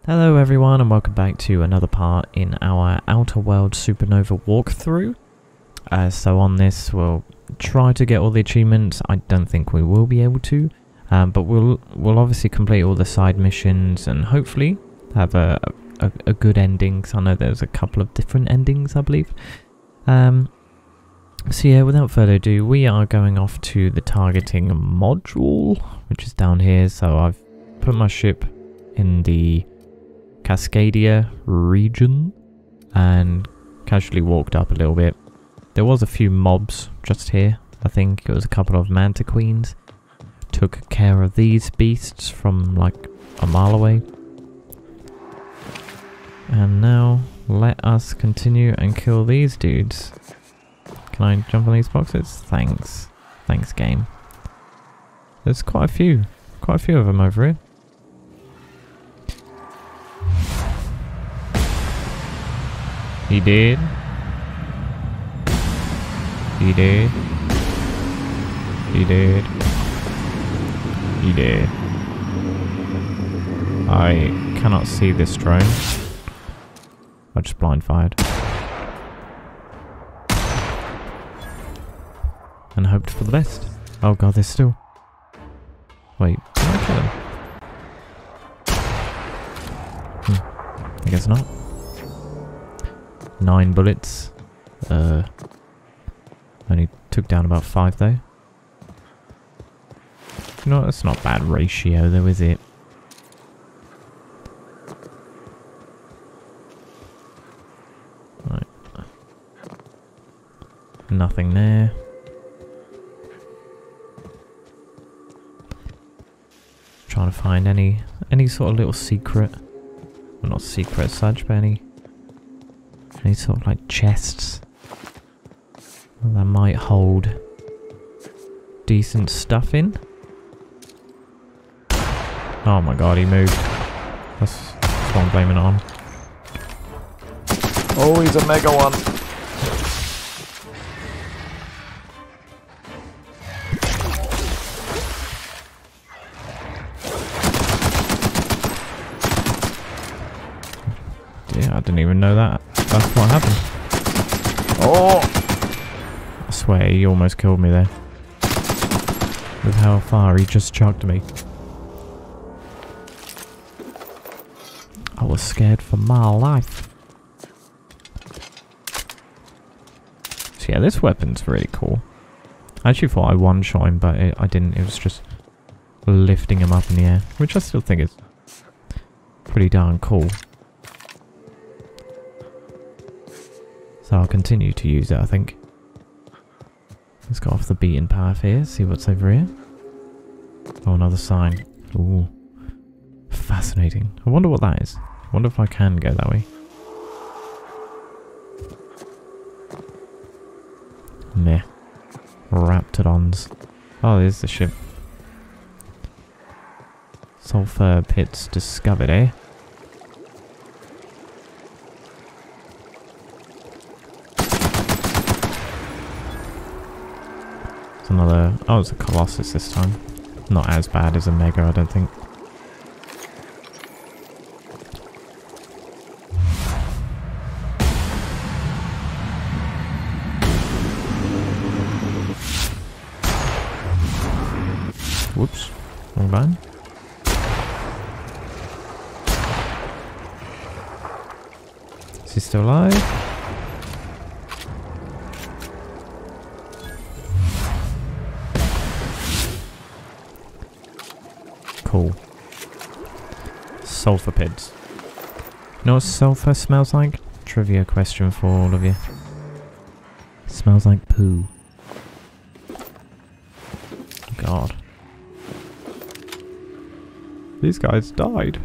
Hello everyone and welcome back to another part in our Outer World Supernova walkthrough. So on this we'll try to get all the achievements. I don't think we will be able to, but we'll obviously complete all the side missions and hopefully have a good ending, because I know there's a couple of different endings I believe. So yeah, without further ado, we are going off to the targeting module, which is down here. So I've put my ship in the Cascadia region and casually walked up a little bit. There was a few mobs just here. I think it was a couple of manta queens. Took care of these beasts from like a mile away. And now let us continue and kill these dudes. Can I jump on these boxes? Thanks. Thanks, game. There's quite a few of them over here. He did. He did. He did. He did. I cannot see this drone. I just blind fired. And hoped for the best. Oh god, there's still... Wait, did I kill him? I guess not. 9 bullets. Only took down about 5 though. You know, that's not a bad ratio though, is it? Right. Nothing there. Trying to find any sort of little secret. Well, not secret as such, but any sort of like chests that might hold decent stuff in. Oh my god, he moved. That's what I'm blaming it on. Oh, he's a mega one. Yeah, I didn't even know that. That's what happened. Oh! I swear he almost killed me there. With how far he just chucked me. I was scared for my life. So yeah, this weapon's really cool. I actually thought I one-shot him, but I didn't. It was just lifting him up in the air, which I still think is pretty darn cool. So I'll continue to use it, I think. Let's go off the beaten path here, see what's over here. Oh, another sign. Ooh. Fascinating. I wonder what that is. I wonder if I can go that way. Meh. Raptidons. Oh, there's the ship. Sulfur pits discovered, eh? Another... Oh, it's a Colossus this time. Not as bad as a Mega, I don't think. Whoops. Wrong button. Is he still alive? Cool. Sulfur pits. You know what sulfur smells like? Trivia question for all of you. It smells like poo. God. These guys died.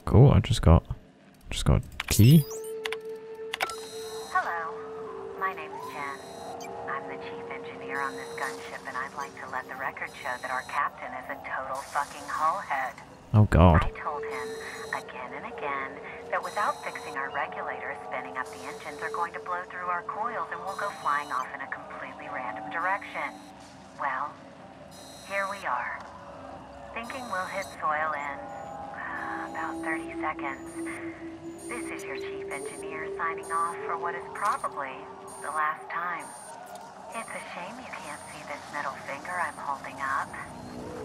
Cool, I just got a key. On this gunship, and I'd like to let the record show that our captain is a total fucking hullhead. Oh god. I told him again and again that without fixing our regulators, spinning up the engines are going to blow through our coils and we'll go flying off in a completely random direction. Well, here we are. thinking we'll hit soil in about 30 seconds. This is your chief engineer signing off for what is probably the last time. It's a shame you can't see this middle finger I'm holding up,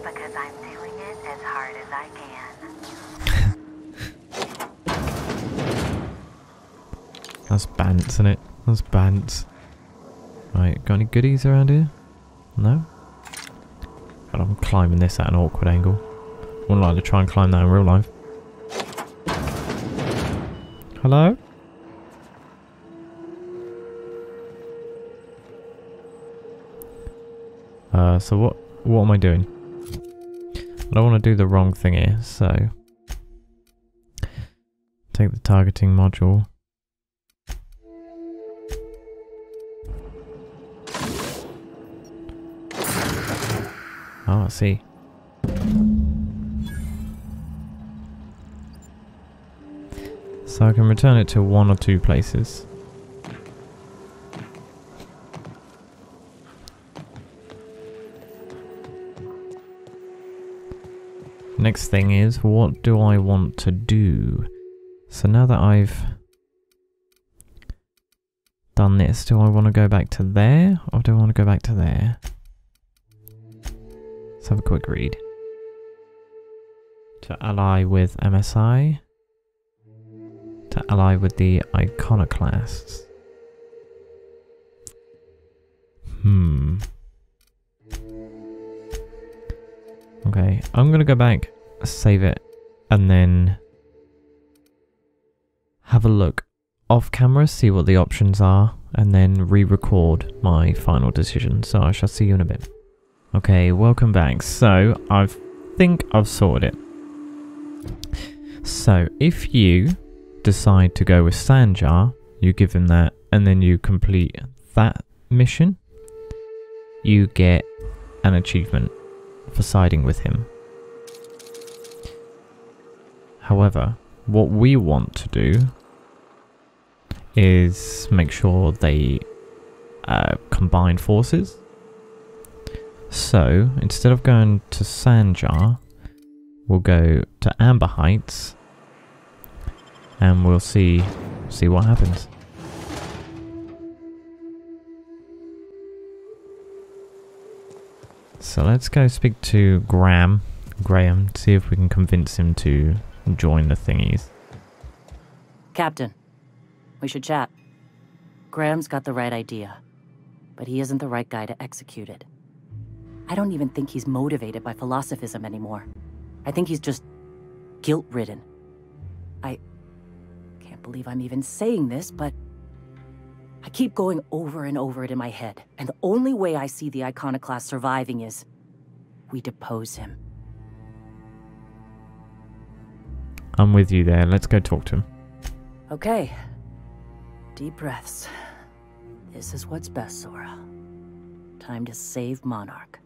because I'm doing it as hard as I can. That's Bants, isn't it? That's Bants. Right, got any goodies around here? No? God, I'm climbing this at an awkward angle. Wouldn't like to try and climb that in real life. Hello? So what am I doing? I don't want to do the wrong thing here, so take the targeting module. Oh, I see. So I can return it to one or two places. Next thing is, what do I want to do? So now that I've done this, do I want to go back to there, or do I want to go back to there? Let's have a quick read. To ally with MSI. To ally with the iconoclasts. Okay, I'm gonna go back, save it, and then have a look off camera, see what the options are, and then re-record my final decision. So I shall see you in a bit. Okay, welcome back. So I think I've sorted it. So if you decide to go with Sanjar, you give him that, and then you complete that mission, you get an achievement for siding with him. However, what we want to do is make sure they combine forces. So instead of going to Sanjar, we'll go to Amber Heights, and we'll see what happens. So let's go speak to Graham, see if we can convince him to join the thingies. Captain, we should chat. Graham's got the right idea, but he isn't the right guy to execute it. I don't even think he's motivated by philosophism anymore. I think he's just guilt-ridden. I can't believe I'm even saying this, but I keep going over and over it in my head, and the only way I see the iconoclast surviving is we depose him. I'm with you there. Let's go talk to him. Okay. Deep breaths. This is what's best, Sora. Time to save Monarch.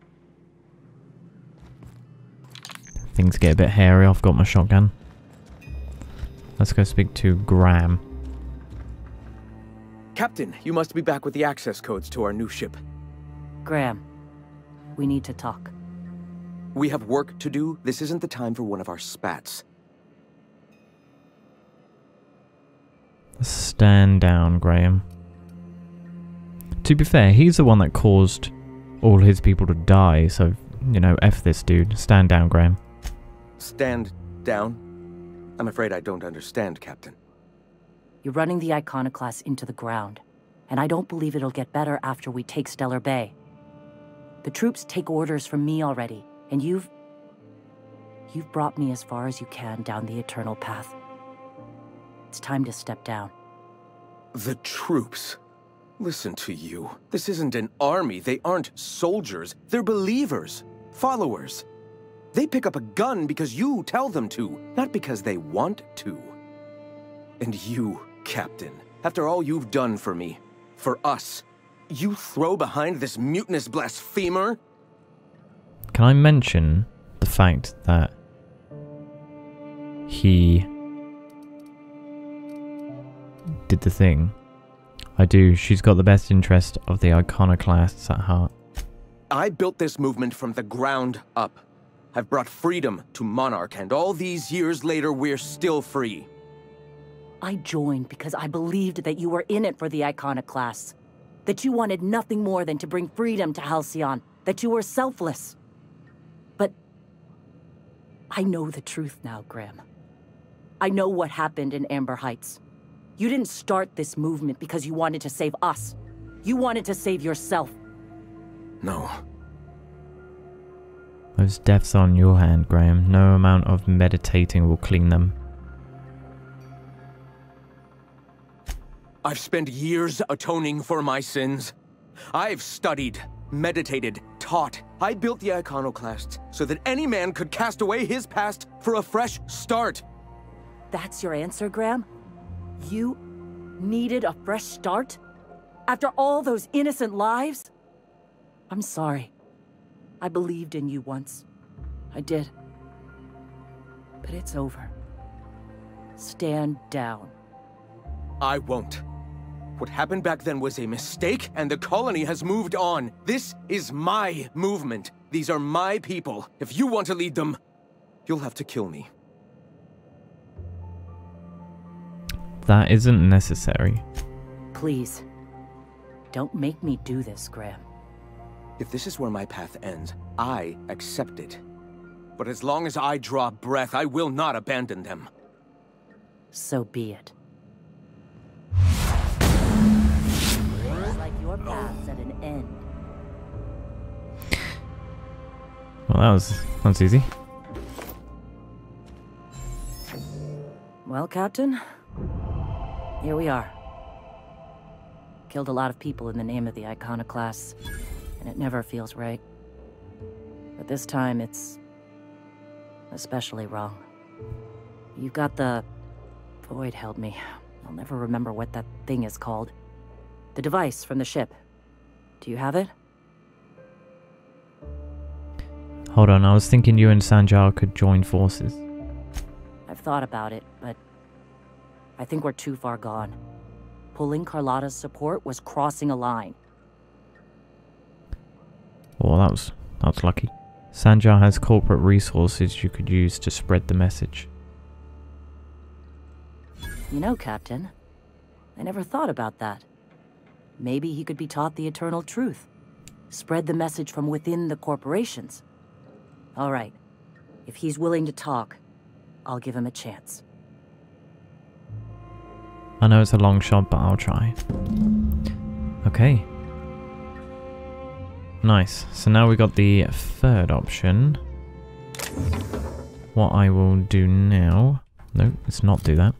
Things get a bit hairy. I've got my shotgun. Let's go speak to Graham. Captain, you must be back with the access codes to our new ship. Graham, we need to talk. We have work to do. This isn't the time for one of our spats. Stand down, Graham. To be fair, he's the one that caused all his people to die, so, you know, F this dude. Stand down, Graham. Stand down? I'm afraid I don't understand, Captain. You're running the iconoclast into the ground, and I don't believe it'll get better after we take Stellar Bay. The troops take orders from me already, and you've brought me as far as you can down the eternal path. It's time to step down. The troops? Listen to you. This isn't an army. They aren't soldiers. They're believers. Followers. They pick up a gun because you tell them to, not because they want to. And you, Captain, after all you've done for me, for us, you throw behind this mutinous blasphemer? Can I mention the fact that he did the thing? I do. She's got the best interest of the iconoclasts at heart. I built this movement from the ground up. I've brought freedom to Monarch, and all these years later, we're still free. I joined because I believed that you were in it for the Iconoclasts. That you wanted nothing more than to bring freedom to Halcyon. That you were selfless. But I know the truth now, Graham. I know what happened in Amber Heights. You didn't start this movement because you wanted to save us. You wanted to save yourself. No. Those deaths are on your hand, Graham. No amount of meditating will clean them. I've spent years atoning for my sins. I've studied, meditated, taught. I built the Iconoclasts so that any man could cast away his past for a fresh start. That's your answer, Graham? You needed a fresh start? After all those innocent lives? I'm sorry. I believed in you once. I did. But it's over. Stand down. I won't. What happened back then was a mistake, and the colony has moved on. This is my movement. These are my people. If you want to lead them, you'll have to kill me. That isn't necessary. Please. Don't make me do this, Graham. If this is where my path ends, I accept it. But as long as I draw breath, I will not abandon them. So be it. Looks like your path's at an end. Well, that's easy. Well, Captain, here we are. Killed a lot of people in the name of the Iconoclasts, and it never feels right. But this time, it's especially wrong. You've got the... Void held me. I'll never remember what that thing is called. The device from the ship. Do you have it? Hold on, I was thinking you and Sanjar could join forces. I've thought about it, but I think we're too far gone. Pulling Carlotta's support was crossing a line. Well, that was lucky. Sanjar has corporate resources you could use to spread the message. You know, Captain, I never thought about that. Maybe he could be taught the eternal truth. Spread the message from within the corporations. All right. If he's willing to talk, I'll give him a chance. I know it's a long shot, but I'll try. Okay. Nice. So now we got the third option. What I will do now... No, let's not do that.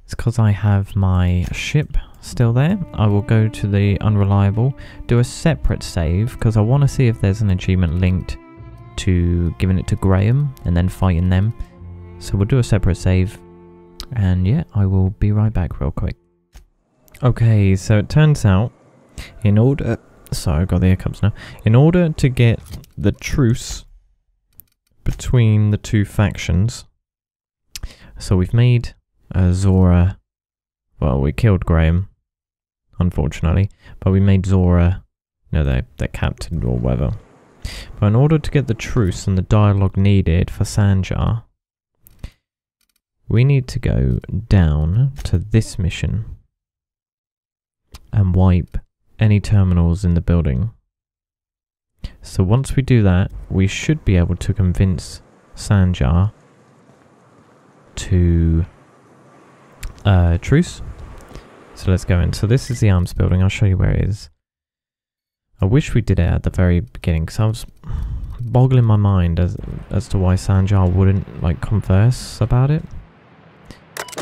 It's because I have my ship still there. I will go to the unreliable, do a separate save, because I want to see if there's an achievement linked to giving it to Graham and then fighting them. So we'll do a separate save. And yeah, I will be right back real quick. Okay, so it turns out, in order... Sorry, I've got the hiccups now. In order to get the truce between the two factions... So we've made Zora... Well, we killed Graham, unfortunately. But we made Zora... No, they're captain or whatever. But in order to get the truce and the dialogue needed for Sanjar... We need to go down to this mission and wipe any terminals in the building. So once we do that, we should be able to convince Sanjar to truce. So let's go in. So this is the arms building. I'll show you where it is. I wish we did it at the very beginning because I was boggling my mind as to why Sanjar wouldn't like converse about it.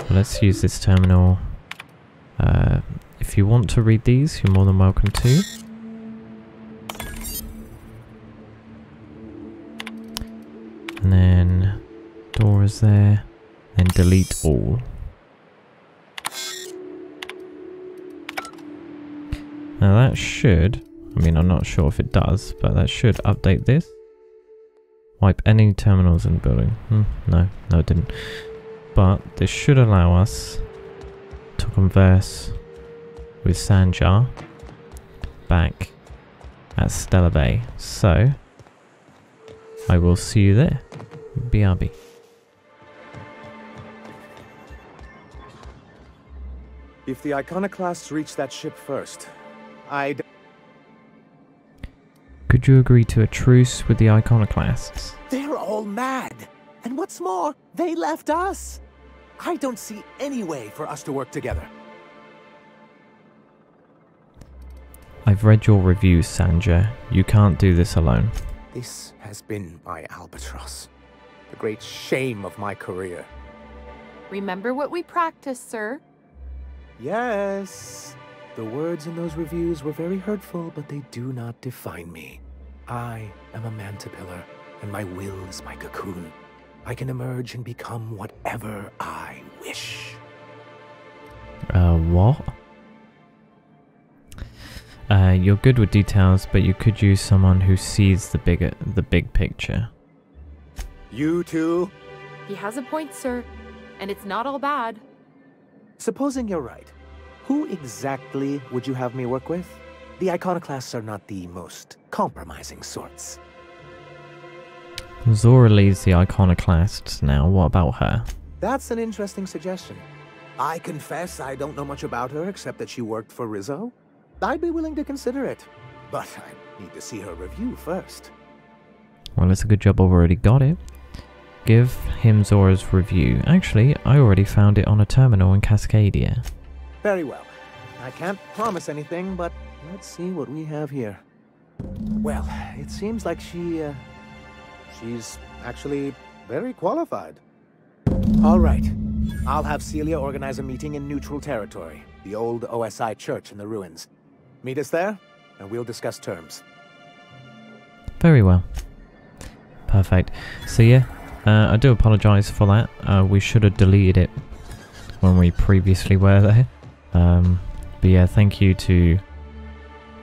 Let's use this terminal. If you want to read these, you're more than welcome to. And then door is there. Then delete all. Now that should, I mean I'm not sure if it does, but that should update this. Wipe any terminals in the building. No it didn't. But this should allow us to converse with Sanjar back at Stellar Bay. So I will see you there. BRB. If the iconoclasts reach that ship first, I'd... Could you agree to a truce with the iconoclasts? They're all mad! And what's more, they left us! I don't see any way for us to work together. I've read your reviews, Sanja. You can't do this alone. This has been my albatross. The great shame of my career. Remember what we practiced, sir. Yes. The words in those reviews were very hurtful, but they do not define me. I am a mantipillar, and my will is my cocoon. I can emerge and become whatever I wish. What? You're good with details, but you could use someone who sees the big picture. You too? He has a point, sir. And it's not all bad. Supposing you're right, who exactly would you have me work with? The iconoclasts are not the most compromising sorts. Zora leads the iconoclasts now. What about her? That's an interesting suggestion. I confess I don't know much about her except that she worked for Rizzo. I'd be willing to consider it, but I need to see her review first. Well, it's a good job I've already got it. Give him Zora's review. Actually, I already found it on a terminal in Cascadia. Very well. I can't promise anything, but let's see what we have here. Well, it seems like she's actually very qualified. All right. I'll have Celia organize a meeting in neutral territory, the old OSI church in the ruins. Meet us there, and we'll discuss terms. Very well. Perfect. So yeah, I do apologise for that. We should have deleted it when we previously were there. But yeah, thank you to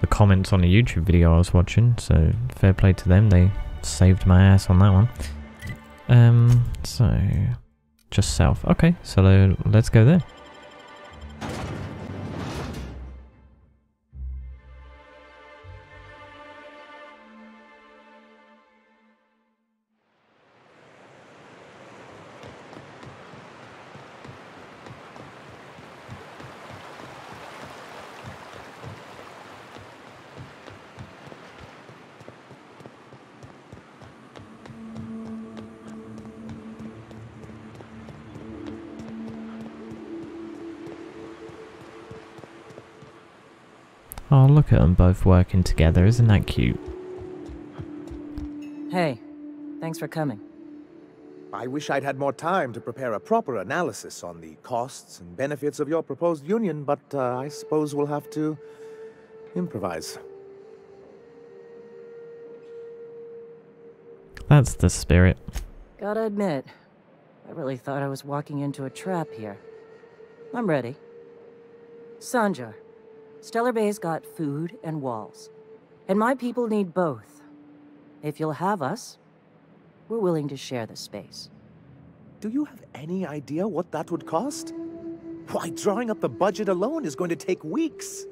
the comments on the YouTube video I was watching. So fair play to them. They saved my ass on that one. So just south. Okay, so let's go there. Oh, look at them both working together. Isn't that cute? Hey, thanks for coming. I wish I'd had more time to prepare a proper analysis on the costs and benefits of your proposed union, but I suppose we'll have to improvise. That's the spirit. Gotta admit, I really thought I was walking into a trap here. I'm ready. Sanja, Stellar Bay's got food and walls, and my people need both. If you'll have us, we're willing to share the space. Do you have any idea what that would cost? Why, drawing up the budget alone is going to take weeks.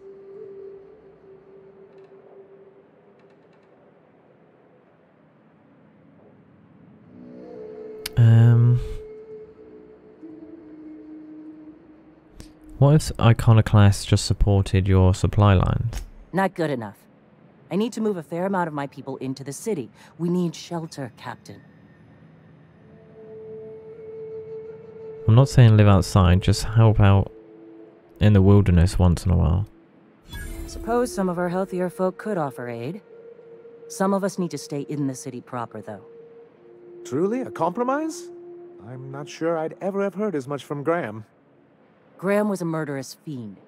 What if Iconoclast just supported your supply lines? Not good enough. I need to move a fair amount of my people into the city. We need shelter, Captain. I'm not saying live outside, just help out in the wilderness once in a while. Suppose some of our healthier folk could offer aid. Some of us need to stay in the city proper, though. Truly a compromise? I'm not sure I'd ever have heard as much from Graham. Graham was a murderous fiend,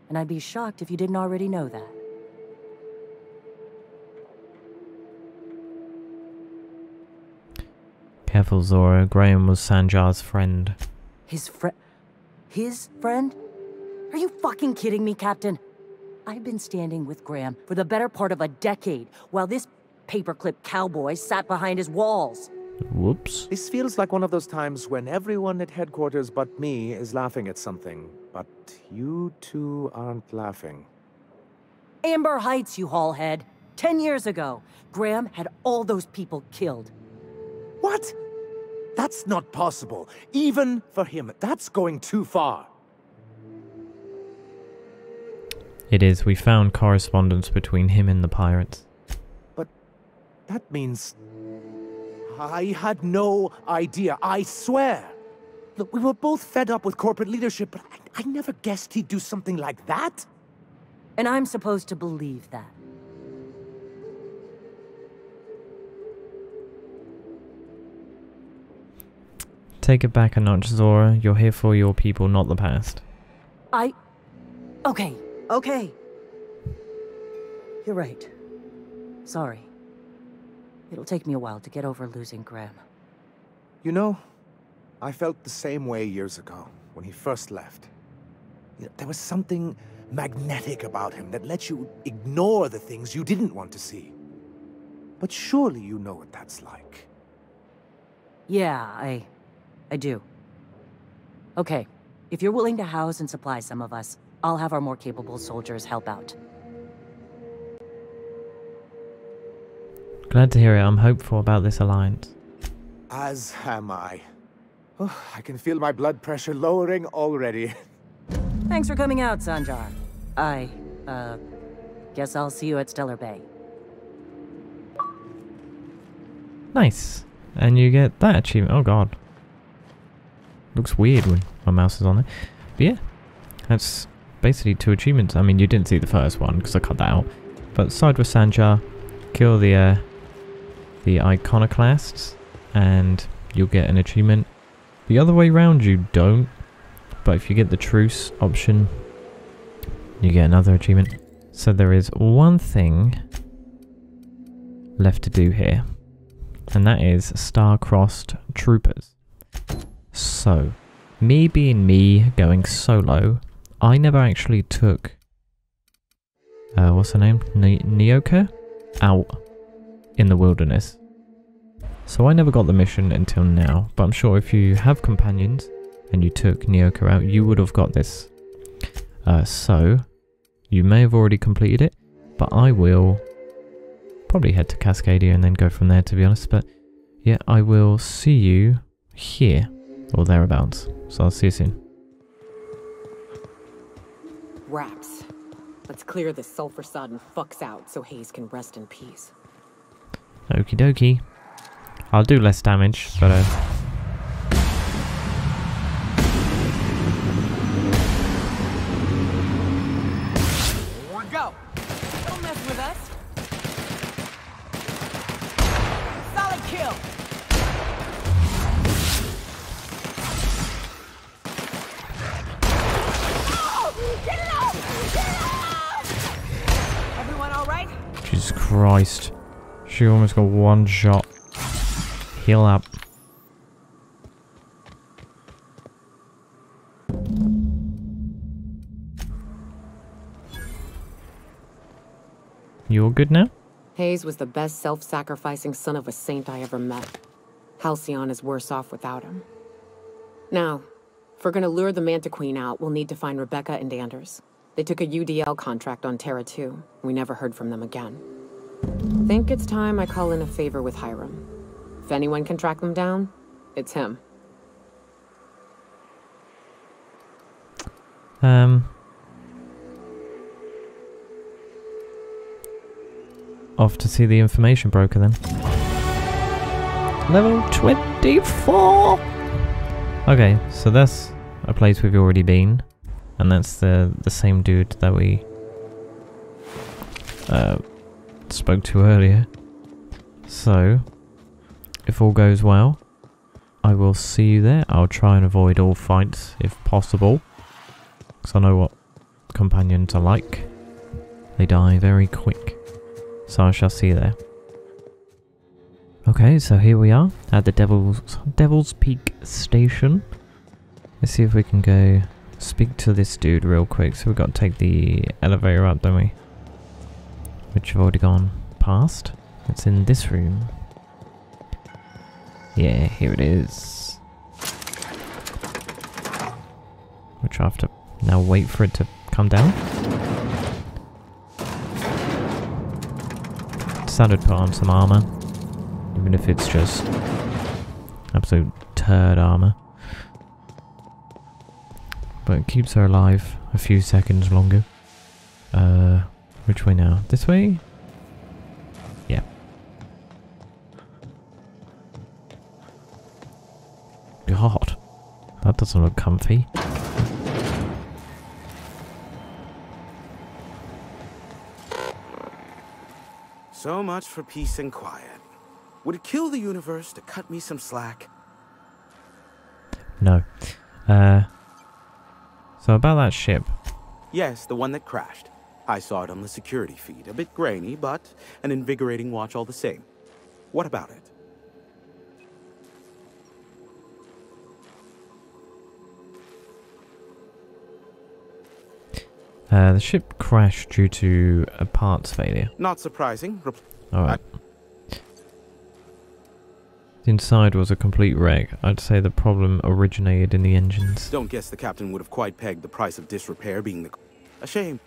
and I'd be shocked if you didn't already know that. Careful, Zora. Graham was Sanjar's friend. His friend? His friend? Are you fucking kidding me, Captain? I've been standing with Graham for the better part of a decade, while this paperclip cowboy sat behind his walls. Whoops. This feels like one of those times when everyone at headquarters but me is laughing at something, but you two aren't laughing. Amber Heights, you haulhead. 10 years ago, Graham had all those people killed. What? That's not possible. Even for him, that's going too far. It is. We found correspondence between him and the pirates. But that means... I had no idea, I swear. Look, we were both fed up with corporate leadership, but I never guessed he'd do something like that. And I'm supposed to believe that. Take it back a notch, Zora. You're here for your people, not the past. Okay. You're right. Sorry. It'll take me a while to get over losing Graham. You know, I felt the same way years ago, when he first left. You know, there was something magnetic about him that let you ignore the things you didn't want to see. But surely you know what that's like. Yeah, I do. Okay, if you're willing to house and supply some of us, I'll have our more capable soldiers help out. Glad to hear it. I'm hopeful about this alliance. As am I. Oh, I can feel my blood pressure lowering already. Thanks for coming out, Sanjar. Guess I'll see you at Stellar Bay. Nice. And you get that achievement. Oh god. Looks weird when my mouse is on it. But yeah, that's basically 2 achievements. I mean, you didn't see the first one because I cut that out. But side with Sanjar, kill the iconoclasts, and you'll get an achievement. The other way round, you don't. But if you get the truce option, you get another achievement. So there is one thing left to do here, and that is star-crossed troopers. So, me being me, going solo, I never actually took, what's her name? Nyoka? Out in the wilderness. So I never got the mission until now, but I'm sure if you have companions and you took Nyoka out, you would have got this. So, you may have already completed it, but I will probably head to Cascadia and then go from there, to be honest. But yeah, I will see you here or thereabouts. So I'll see you soon. Raps. Let's clear this sulfur sodden fucks out so Hayes can rest in peace. Okie dokie. I'll do less damage, but Here we go. Don't mess with us. Solid kill. Oh, get it off! Get it off! Everyone all right? Jesus Christ. She almost got one shot. Heal up. You all good now? Hayes was the best self-sacrificing son of a saint I ever met. Halcyon is worse off without him. Now, if we're gonna lure the Manta Queen out, we'll need to find Rebecca and Anders. They took a UDL contract on Terra 2. We never heard from them again. Think it's time I call in a favor with Hiram. If anyone can track them down, it's him. Off to see the information broker then. Level 24! Okay, so that's a place we've already been. And that's the same dude that we spoke to earlier. So, if all goes well, I will see you there. I'll try and avoid all fights if possible, because I know what companions are like. They die very quick. So I shall see you there. Okay, so here we are at the Devil's Peak Station. Let's see if we can go speak to this dude real quick. So we've got to take the elevator up, don't we? Which I've already gone past. It's in this room. Yeah, here it is. Which I have to now wait for it to come down. standard put on some armor. Even if it's just absolute turd armor. But it keeps her alive a few seconds longer. Which way now? This way? Yeah. God, that doesn't look comfy. So much for peace and quiet. Would it kill the universe to cut me some slack? No. So about that ship. Yes, the one that crashed. I saw it on the security feed. A bit grainy, but an invigorating watch all the same. What about it? The ship crashed due to a parts failure. Not surprising. Alright. The inside was a complete wreck. I'd say the problem originated in the engines. Don't guess the captain would have quite pegged the price of disrepair being a shame.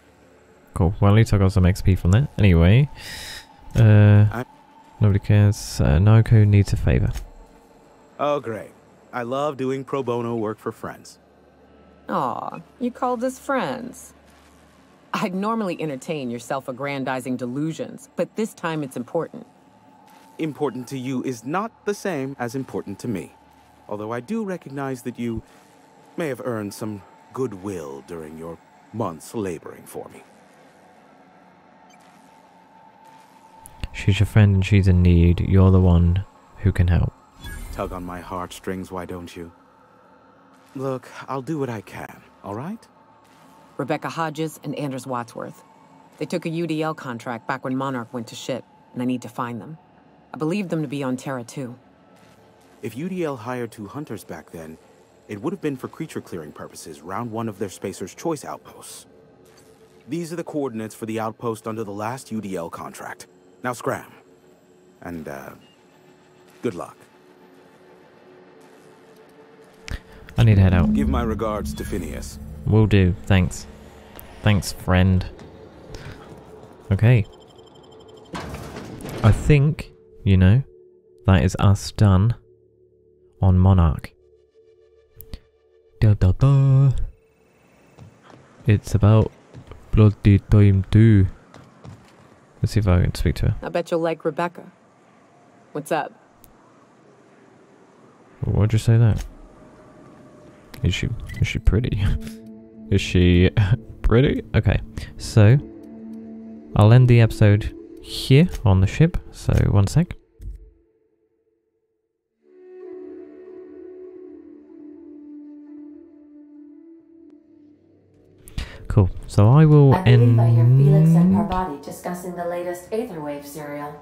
Cool. Well, at least I got some XP from that. Anyway. Nobody cares. Naoko needs a favor. Oh, great. I love doing pro bono work for friends. Aw, you called us friends. I'd normally entertain your self-aggrandizing delusions, but this time it's important. Important to you is not the same as important to me. Although I do recognize that you may have earned some goodwill during your months laboring for me. She's your friend and she's in need. You're the one who can help. Tug on my heartstrings, why don't you? Look, I'll do what I can, all right? Rebecca Hodges and Anders Wadsworth. They took a UDL contract back when Monarch went to shit, and I need to find them. I believe them to be on Terra too. If UDL hired 2 hunters back then, it would have been for creature clearing purposes round one of their Spacer's Choice outposts. These are the coordinates for the outpost under the last UDL contract. Now scram. And, good luck. I need to head out. Give my regards to Phineas. Will do. Thanks. Thanks, friend. Okay. I think, you know, that is us done on Monarch. Da da da. It's about bloody time too. Let's see if I can speak to her. I bet you'll like Rebecca. What's up? Why'd you say that? Is she pretty? Is she pretty? Okay, so I'll end the episode here on the ship. So 1 sec. Cool. So I will end. I hear Felix and Parvati discussing the latest Aetherwave serial.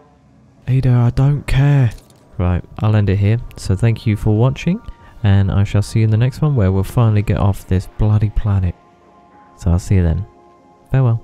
Ada, I don't care. Right, I'll end it here. So thank you for watching, and I shall see you in the next one where we'll finally get off this bloody planet. So I'll see you then. Farewell.